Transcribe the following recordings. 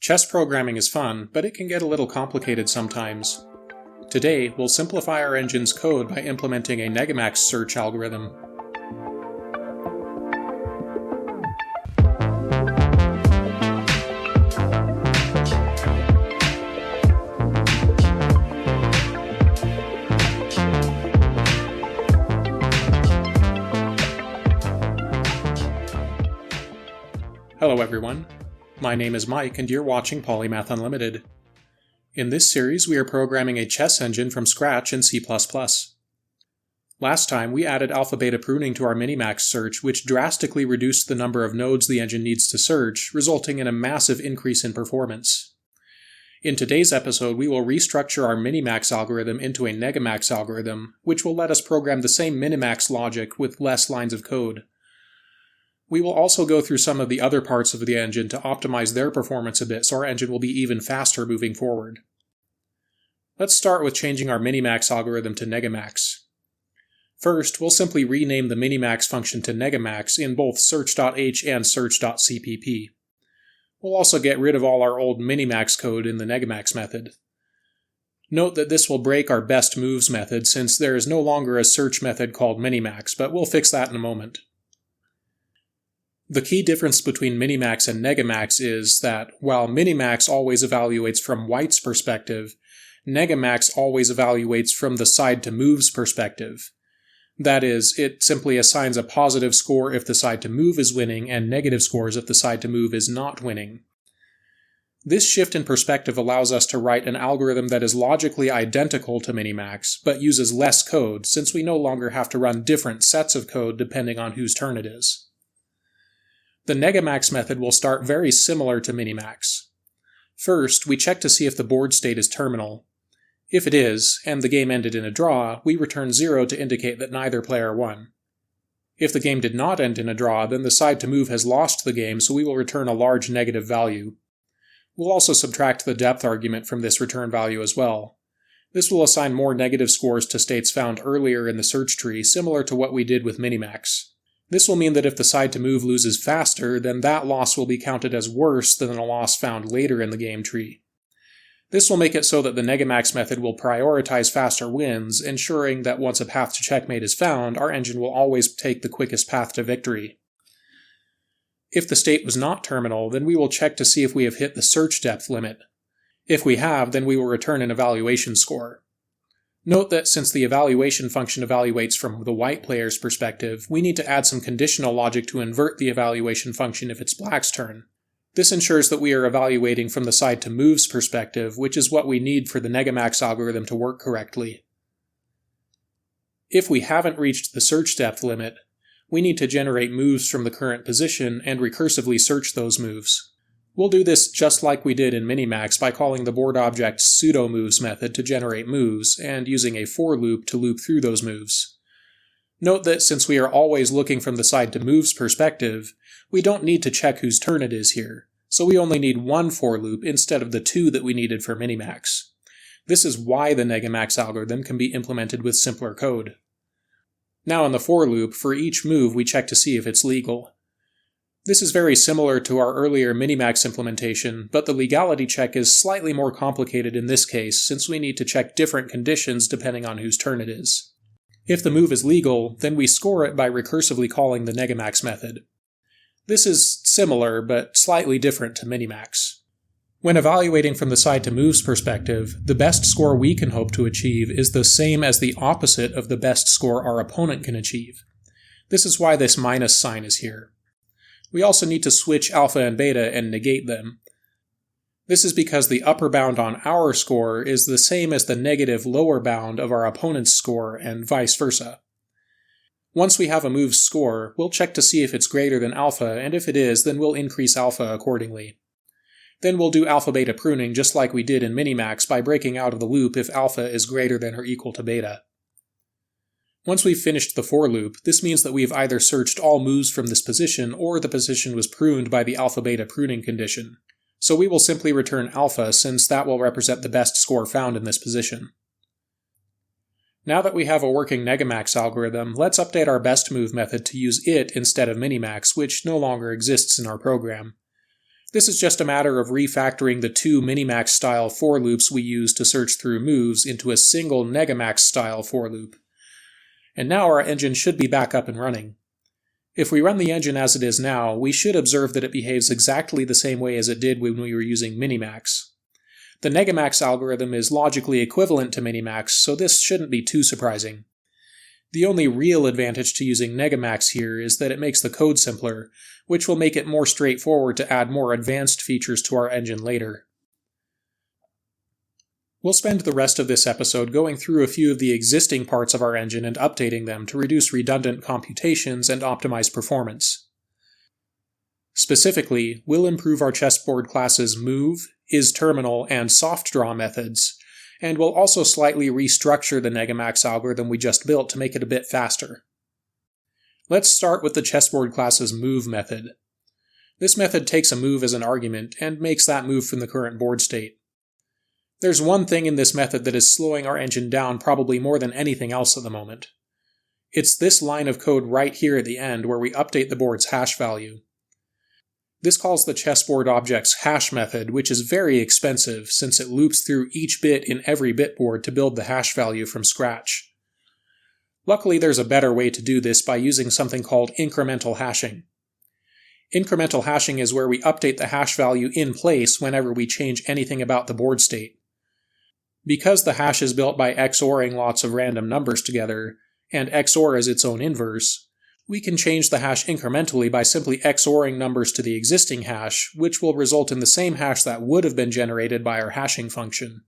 Chess programming is fun, but it can get a little complicated sometimes. Today, we'll simplify our engine's code by implementing a Negamax search algorithm. Hello everyone, my name is Mike and you're watching Polymath Unlimited. In this series we are programming a chess engine from scratch in C++. Last time we added alpha-beta pruning to our minimax search, which drastically reduced the number of nodes the engine needs to search, resulting in a massive increase in performance. In today's episode we will restructure our minimax algorithm into a Negamax algorithm, which will let us program the same minimax logic with less lines of code. We will also go through some of the other parts of the engine to optimize their performance a bit so our engine will be even faster moving forward. Let's start with changing our minimax algorithm to Negamax. First, we'll simply rename the minimax function to Negamax in both search.h and search.cpp. We'll also get rid of all our old minimax code in the Negamax method. Note that this will break our best moves method since there is no longer a search method called minimax, but we'll fix that in a moment. The key difference between minimax and Negamax is that, while minimax always evaluates from white's perspective, Negamax always evaluates from the side to move's perspective. That is, it simply assigns a positive score if the side to move is winning and negative scores if the side to move is not winning. This shift in perspective allows us to write an algorithm that is logically identical to minimax, but uses less code since we no longer have to run different sets of code depending on whose turn it is. The Negamax method will start very similar to minimax. First, we check to see if the board state is terminal. If it is, and the game ended in a draw, we return 0 to indicate that neither player won. If the game did not end in a draw, then the side to move has lost the game, so we will return a large negative value. We'll also subtract the depth argument from this return value as well. This will assign more negative scores to states found earlier in the search tree, similar to what we did with minimax. This will mean that if the side to move loses faster, then that loss will be counted as worse than a loss found later in the game tree. This will make it so that the Negamax method will prioritize faster wins, ensuring that once a path to checkmate is found, our engine will always take the quickest path to victory. If the state was not terminal, then we will check to see if we have hit the search depth limit. If we have, then we will return an evaluation score. Note that since the evaluation function evaluates from the white player's perspective, we need to add some conditional logic to invert the evaluation function if it's black's turn. This ensures that we are evaluating from the side to move's perspective, which is what we need for the Negamax algorithm to work correctly. If we haven't reached the search depth limit, we need to generate moves from the current position and recursively search those moves. We'll do this just like we did in minimax by calling the board object pseudo-moves method to generate moves, and using a for loop to loop through those moves. Note that since we are always looking from the side to move's perspective, we don't need to check whose turn it is here, so we only need one for loop instead of the two that we needed for minimax. This is why the Negamax algorithm can be implemented with simpler code. Now in the for loop, for each move we check to see if it's legal. This is very similar to our earlier minimax implementation, but the legality check is slightly more complicated in this case since we need to check different conditions depending on whose turn it is. If the move is legal, then we score it by recursively calling the Negamax method. This is similar, but slightly different to minimax. When evaluating from the side to move's perspective, the best score we can hope to achieve is the same as the opposite of the best score our opponent can achieve. This is why this minus sign is here. We also need to switch alpha and beta and negate them. This is because the upper bound on our score is the same as the negative lower bound of our opponent's score, and vice versa. Once we have a move's score, we'll check to see if it's greater than alpha, and if it is, then we'll increase alpha accordingly. Then we'll do alpha-beta pruning just like we did in minimax by breaking out of the loop if alpha is greater than or equal to beta. Once we've finished the for loop, this means that we've either searched all moves from this position or the position was pruned by the alpha-beta pruning condition. So we will simply return alpha since that will represent the best score found in this position. Now that we have a working Negamax algorithm, let's update our best move method to use it instead of minimax, which no longer exists in our program. This is just a matter of refactoring the two minimax style for loops we use to search through moves into a single Negamax style for loop. And now our engine should be back up and running. If we run the engine as it is now, we should observe that it behaves exactly the same way as it did when we were using minimax. The Negamax algorithm is logically equivalent to minimax, so this shouldn't be too surprising. The only real advantage to using Negamax here is that it makes the code simpler, which will make it more straightforward to add more advanced features to our engine later. We'll spend the rest of this episode going through a few of the existing parts of our engine and updating them to reduce redundant computations and optimize performance. Specifically, we'll improve our chessboard classes' move, isTerminal, and softDraw methods, and we'll also slightly restructure the Negamax algorithm we just built to make it a bit faster. Let's start with the chessboard class's move method. This method takes a move as an argument and makes that move from the current board state. There's one thing in this method that is slowing our engine down probably more than anything else at the moment. It's this line of code right here at the end where we update the board's hash value. This calls the chessboard object's hash method, which is very expensive since it loops through each bit in every bitboard to build the hash value from scratch. Luckily, there's a better way to do this by using something called incremental hashing. Incremental hashing is where we update the hash value in place whenever we change anything about the board state. Because the hash is built by XORing lots of random numbers together, and XOR is its own inverse, we can change the hash incrementally by simply XORing numbers to the existing hash, which will result in the same hash that would have been generated by our hashing function.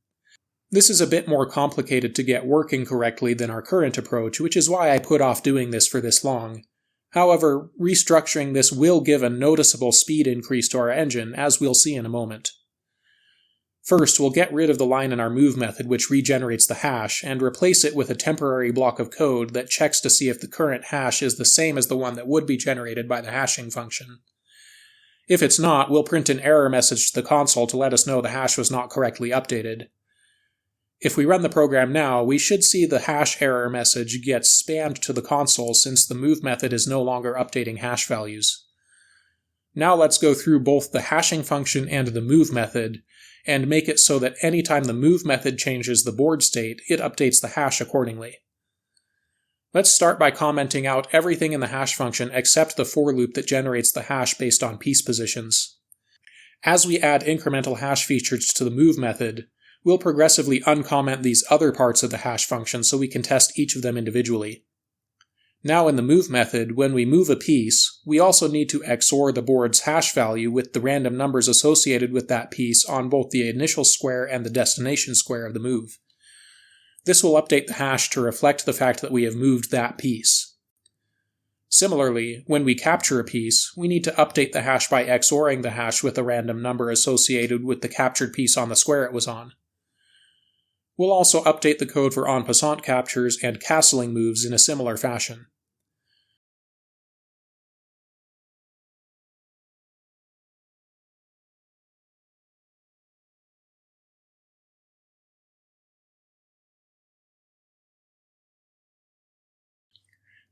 This is a bit more complicated to get working correctly than our current approach, which is why I put off doing this for this long. However, restructuring this will give a noticeable speed increase to our engine, as we'll see in a moment. First, we'll get rid of the line in our move method which regenerates the hash, and replace it with a temporary block of code that checks to see if the current hash is the same as the one that would be generated by the hashing function. If it's not, we'll print an error message to the console to let us know the hash was not correctly updated. If we run the program now, we should see the hash error message get spammed to the console since the move method is no longer updating hash values. Now let's go through both the hashing function and the move method, and make it so that anytime the move method changes the board state, it updates the hash accordingly. Let's start by commenting out everything in the hash function except the for loop that generates the hash based on piece positions. As we add incremental hash features to the move method, we'll progressively uncomment these other parts of the hash function so we can test each of them individually. Now in the move method, when we move a piece, we also need to XOR the board's hash value with the random numbers associated with that piece on both the initial square and the destination square of the move. This will update the hash to reflect the fact that we have moved that piece. Similarly, when we capture a piece, we need to update the hash by XORing the hash with a random number associated with the captured piece on the square it was on. We'll also update the code for en passant captures and castling moves in a similar fashion.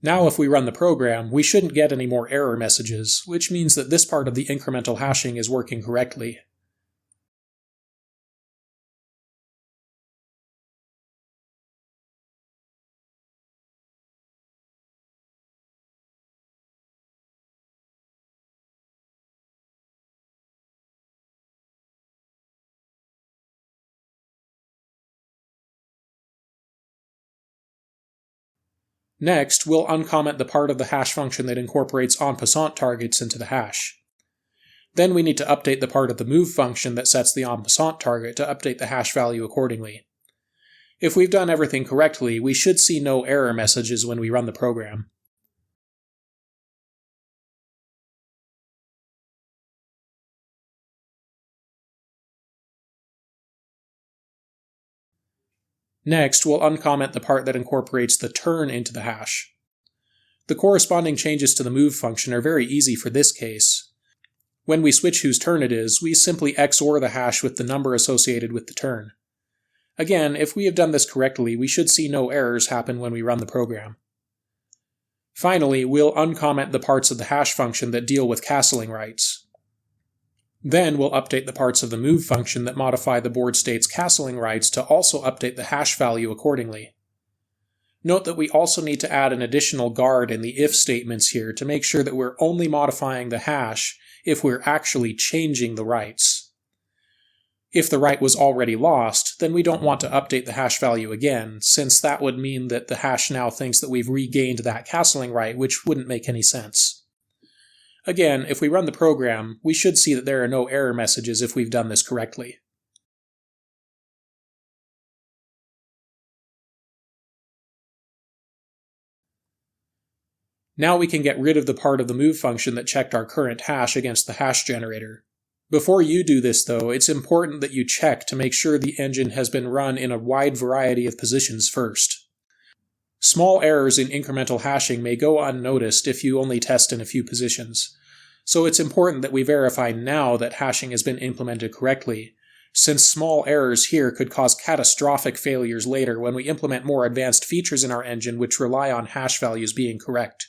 Now if we run the program, we shouldn't get any more error messages, which means that this part of the incremental hashing is working correctly. Next, we'll uncomment the part of the hash function that incorporates en passant targets into the hash. Then we need to update the part of the move function that sets the en passant target to update the hash value accordingly. If we've done everything correctly, we should see no error messages when we run the program. Next, we'll uncomment the part that incorporates the turn into the hash. The corresponding changes to the move function are very easy for this case. When we switch whose turn it is, we simply XOR the hash with the number associated with the turn. Again, if we have done this correctly, we should see no errors happen when we run the program. Finally, we'll uncomment the parts of the hash function that deal with castling rights. Then we'll update the parts of the move function that modify the board state's castling rights to also update the hash value accordingly. Note that we also need to add an additional guard in the if statements here to make sure that we're only modifying the hash if we're actually changing the rights. If the right was already lost, then we don't want to update the hash value again, since that would mean that the hash now thinks that we've regained that castling right, which wouldn't make any sense. Again, if we run the program, we should see that there are no error messages if we've done this correctly. Now we can get rid of the part of the move function that checked our current hash against the hash generator. Before you do this though, it's important that you check to make sure the engine has been run in a wide variety of positions first. Small errors in incremental hashing may go unnoticed if you only test in a few positions, so it's important that we verify now that hashing has been implemented correctly, since small errors here could cause catastrophic failures later when we implement more advanced features in our engine which rely on hash values being correct.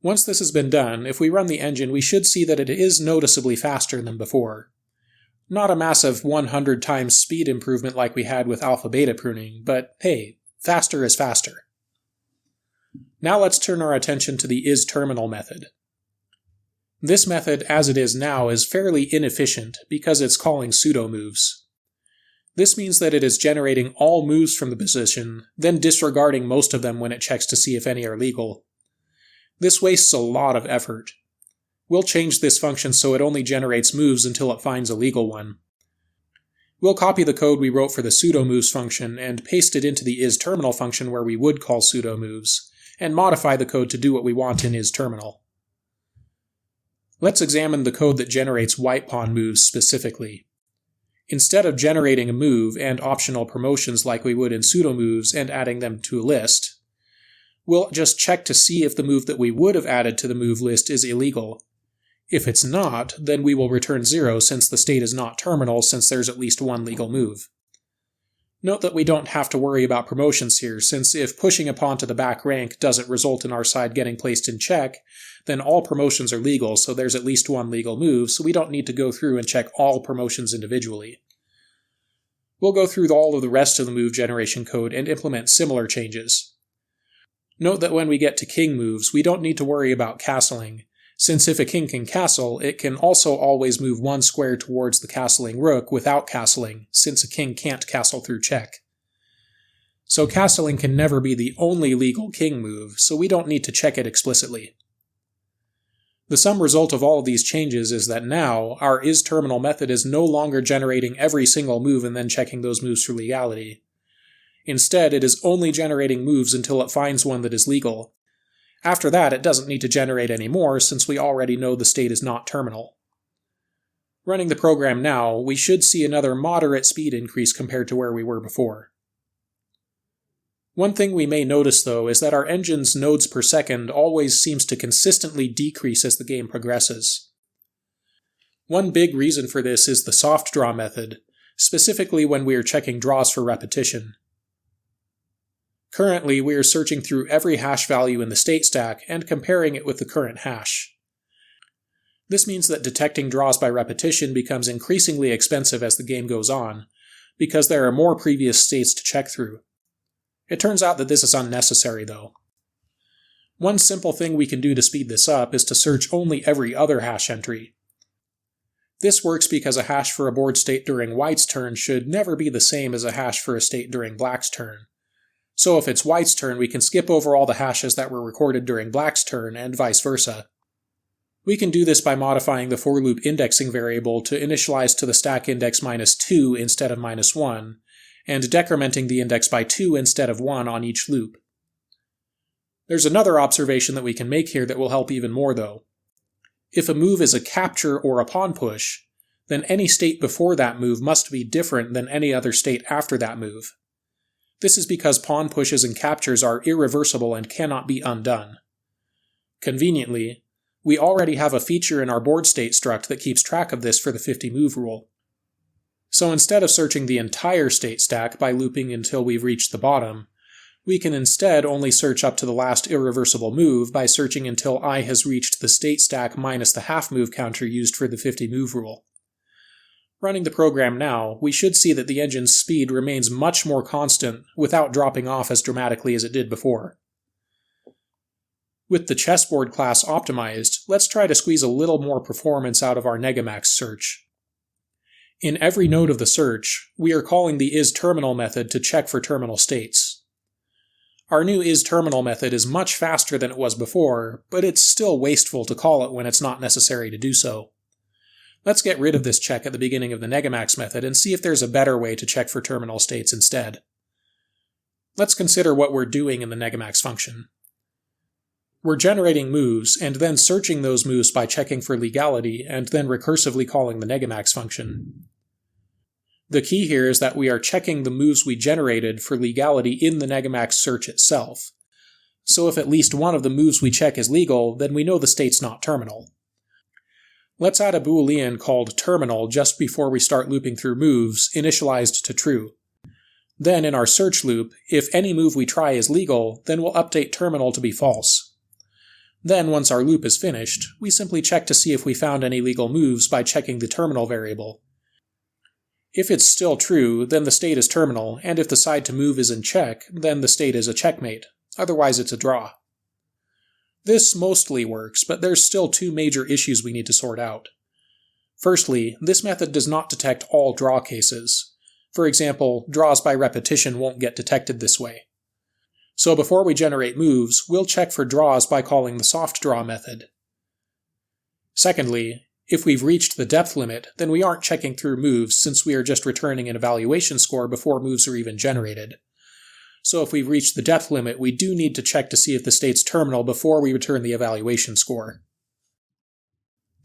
Once this has been done, if we run the engine, we should see that it is noticeably faster than before. Not a massive 100 times speed improvement like we had with alpha-beta pruning, but hey, faster is faster. Now let's turn our attention to the isTerminal method. This method, as it is now, is fairly inefficient because it's calling pseudo moves. This means that it is generating all moves from the position, then disregarding most of them when it checks to see if any are legal. This wastes a lot of effort. We'll change this function so it only generates moves until it finds a legal one. We'll copy the code we wrote for the pseudo moves function and paste it into the isTerminal function where we would call pseudo moves, and modify the code to do what we want in isTerminal. Let's examine the code that generates white pawn moves specifically. Instead of generating a move and optional promotions like we would in pseudo moves and adding them to a list, we'll just check to see if the move that we would have added to the move list is illegal. If it's not, then we will return 0 since the state is not terminal since there's at least one legal move. Note that we don't have to worry about promotions here, since if pushing a pawn to the back rank doesn't result in our side getting placed in check, then all promotions are legal, so there's at least one legal move, so we don't need to go through and check all promotions individually. We'll go through all of the rest of the move generation code and implement similar changes. Note that when we get to king moves, we don't need to worry about castling, since if a king can castle, it can also always move one square towards the castling rook without castling, since a king can't castle through check. So castling can never be the only legal king move, so we don't need to check it explicitly. The sum result of all of these changes is that now, our isTerminal method is no longer generating every single move and then checking those moves for legality. Instead, it is only generating moves until it finds one that is legal. After that, it doesn't need to generate any more since we already know the state is not terminal. Running the program now, we should see another moderate speed increase compared to where we were before. One thing we may notice though is that our engine's nodes per second always seems to consistently decrease as the game progresses. One big reason for this is the soft draw method, specifically when we are checking draws for repetition. Currently, we are searching through every hash value in the state stack and comparing it with the current hash. This means that detecting draws by repetition becomes increasingly expensive as the game goes on, because there are more previous states to check through. It turns out that this is unnecessary, though. One simple thing we can do to speed this up is to search only every other hash entry. This works because a hash for a board state during white's turn should never be the same as a hash for a state during black's turn. So if it's white's turn, we can skip over all the hashes that were recorded during black's turn, and vice versa. We can do this by modifying the for loop indexing variable to initialize to the stack index -2 instead of -1, and decrementing the index by 2 instead of 1 on each loop. There's another observation that we can make here that will help even more though. If a move is a capture or a pawn push, then any state before that move must be different than any other state after that move. This is because pawn pushes and captures are irreversible and cannot be undone. Conveniently, we already have a feature in our board state struct that keeps track of this for the 50 move rule. So instead of searching the entire state stack by looping until we've reached the bottom, We can instead only search up to the last irreversible move by searching until I has reached the state stack minus the half move counter used for the 50 move rule. Running the program now, we should see that the engine's speed remains much more constant without dropping off as dramatically as it did before. With the chessboard class optimized, let's try to squeeze a little more performance out of our Negamax search. In every node of the search, we are calling the isTerminal method to check for terminal states. Our new isTerminal method is much faster than it was before, but it's still wasteful to call it when it's not necessary to do so. Let's get rid of this check at the beginning of the Negamax method and see if there's a better way to check for terminal states instead. Let's consider what we're doing in the Negamax function. We're generating moves and then searching those moves by checking for legality and then recursively calling the Negamax function. The key here is that we are checking the moves we generated for legality in the Negamax search itself. So if at least one of the moves we check is legal, then we know the state's not terminal. Let's add a boolean called terminal just before we start looping through moves, initialized to true. Then in our search loop, if any move we try is legal, then we'll update terminal to be false. Then once our loop is finished, we simply check to see if we found any legal moves by checking the terminal variable. If it's still true, then the state is terminal, and if the side to move is in check, then the state is a checkmate. Otherwise it's a draw. This mostly works, but there's still two major issues we need to sort out. Firstly, this method does not detect all draw cases. For example, draws by repetition won't get detected this way. So before we generate moves, we'll check for draws by calling the soft draw method. Secondly, if we've reached the depth limit, then we aren't checking through moves since we are just returning an evaluation score before moves are even generated. So if we've reached the depth limit, we do need to check to see if the state's terminal before we return the evaluation score.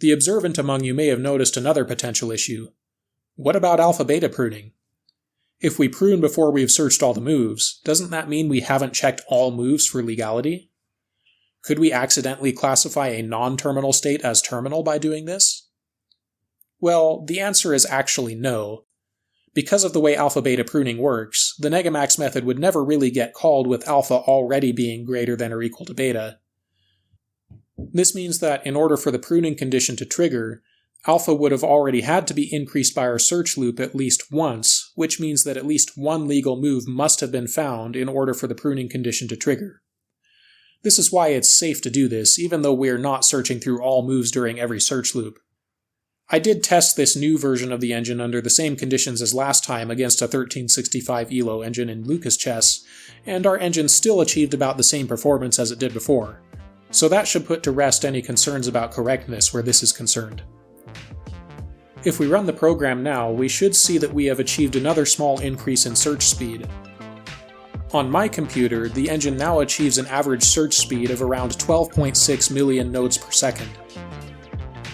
The observant among you may have noticed another potential issue. What about alpha-beta pruning? If we prune before we've searched all the moves, doesn't that mean we haven't checked all moves for legality? Could we accidentally classify a non-terminal state as terminal by doing this? Well, the answer is actually no. Because of the way alpha-beta pruning works, the Negamax method would never really get called with alpha already being greater than or equal to beta. This means that in order for the pruning condition to trigger, alpha would have already had to be increased by our search loop at least once, which means that at least one legal move must have been found in order for the pruning condition to trigger. This is why it's safe to do this, even though we're not searching through all moves during every search loop. I did test this new version of the engine under the same conditions as last time against a 1365 ELO engine in Lucas Chess, and our engine still achieved about the same performance as it did before. So that should put to rest any concerns about correctness where this is concerned. If we run the program now, we should see that we have achieved another small increase in search speed. On my computer, the engine now achieves an average search speed of around 12.6 million nodes per second.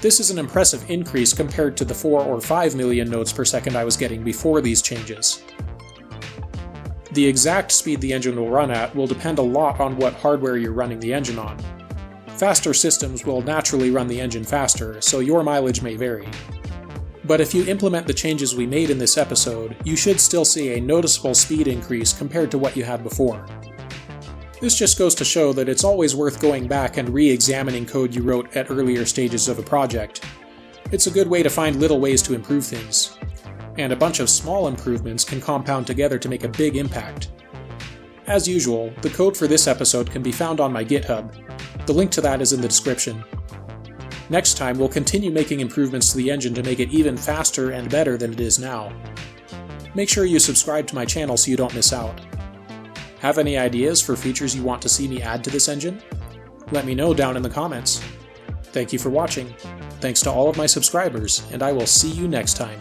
This is an impressive increase compared to the 4 or 5 million nodes per second I was getting before these changes. The exact speed the engine will run at will depend a lot on what hardware you're running the engine on. Faster systems will naturally run the engine faster, so your mileage may vary. But if you implement the changes we made in this episode, you should still see a noticeable speed increase compared to what you had before. This just goes to show that it's always worth going back and re-examining code you wrote at earlier stages of a project. It's a good way to find little ways to improve things. And a bunch of small improvements can compound together to make a big impact. As usual, the code for this episode can be found on my GitHub. The link to that is in the description. Next time, we'll continue making improvements to the engine to make it even faster and better than it is now. Make sure you subscribe to my channel so you don't miss out. Have any ideas for features you want to see me add to this engine? Let me know down in the comments. Thank you for watching. Thanks to all of my subscribers, and I will see you next time.